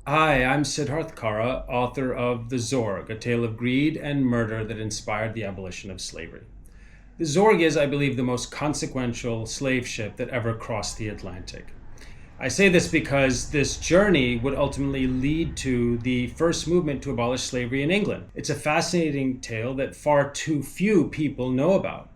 Hi, I'm Siddharth, author of The Zorg, a tale of greed and murder that inspired the abolition of slavery. The Zorg is, I believe, the most consequential slave ship that ever crossed the Atlantic. I say this because this journey would ultimately lead to the first movement to abolish slavery in England. It's a fascinating tale that far too few people know about.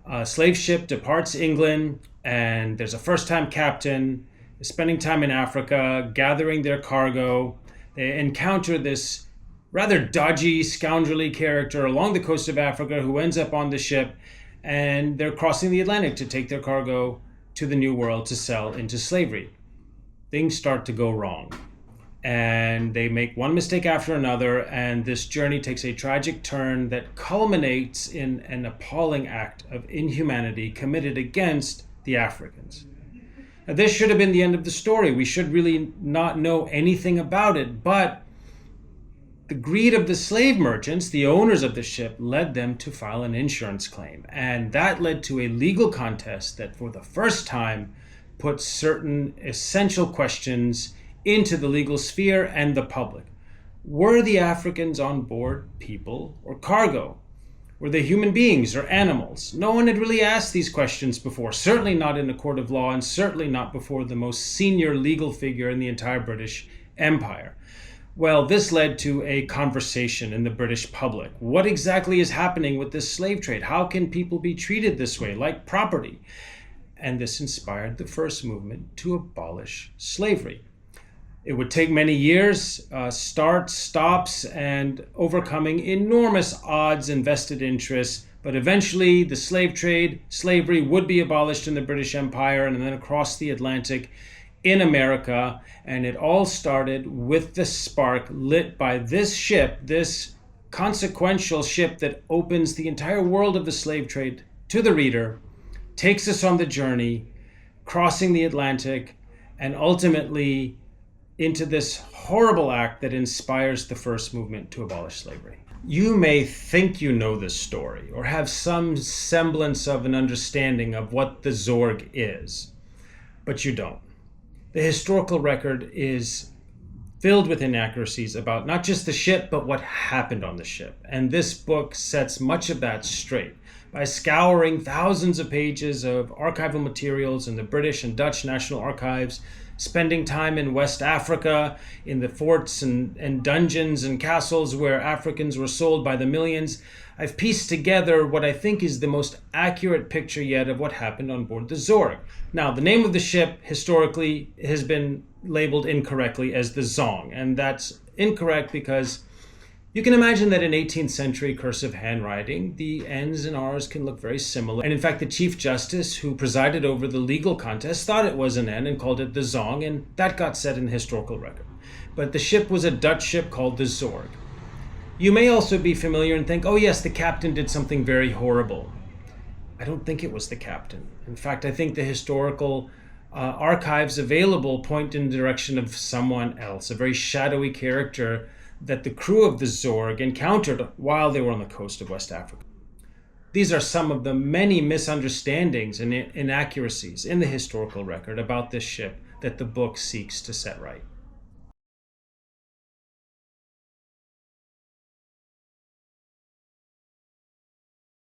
A slave ship departs England, and there's a first-time captain spending time in Africa, gathering their cargo. They encounter this rather dodgy, scoundrelly character along the coast of Africa who ends up on the ship, and they're crossing the Atlantic to take their cargo to the New World to sell into slavery. Things start to go wrong, and they make one mistake after another, and this journey takes a tragic turn that culminates in an appalling act of inhumanity committed against the Africans. Now, this should have been the end of the story. We should really not know anything about it, but the greed of the slave merchants, the owners of the ship, led them to file an insurance claim. And that led to a legal contest that for the first time put certain essential questions into the legal sphere and the public. Were the Africans on board people or cargo? Were they human beings or animals? No one had really asked these questions before, certainly not in a court of law, and certainly not before the most senior legal figure in the entire British Empire. Well, this led to a conversation in the British public. What exactly is happening with this slave trade? How can people be treated this way, like property? And this inspired the first movement to abolish slavery. It would take many years, starts, stops, and overcoming enormous odds and vested interests. But eventually, the slave trade, slavery would be abolished in the British Empire and then across the Atlantic in America. And it all started with the spark lit by this ship, this consequential ship that opens the entire world of the slave trade to the reader, takes us on the journey, crossing the Atlantic, and ultimately into this horrible act that inspires the first movement to abolish slavery. You may think you know this story or have some semblance of an understanding of what the Zorg is, but you don't. The historical record is filled with inaccuracies about not just the ship, but what happened on the ship. And this book sets much of that straight by scouring thousands of pages of archival materials in the British and Dutch National Archives, spending time in West Africa, in the forts and dungeons and castles where Africans were sold by the millions. I've pieced together what I think is the most accurate picture yet of what happened on board the Zorg. Now, the name of the ship historically has been labeled incorrectly as the Zong, and that's incorrect because you can imagine that in 18th century cursive handwriting, the N's and R's can look very similar. And in fact, the Chief Justice who presided over the legal contest thought it was an N and called it the Zong, and that got set in the historical record. But the ship was a Dutch ship called the Zorg. You may also be familiar and think, oh yes, the captain did something very horrible. I don't think it was the captain. In fact, I think the historical archives available point in the direction of someone else, a very shadowy character that the crew of the Zorg encountered while they were on the coast of West Africa. These are some of the many misunderstandings and inaccuracies in the historical record about this ship that the book seeks to set right.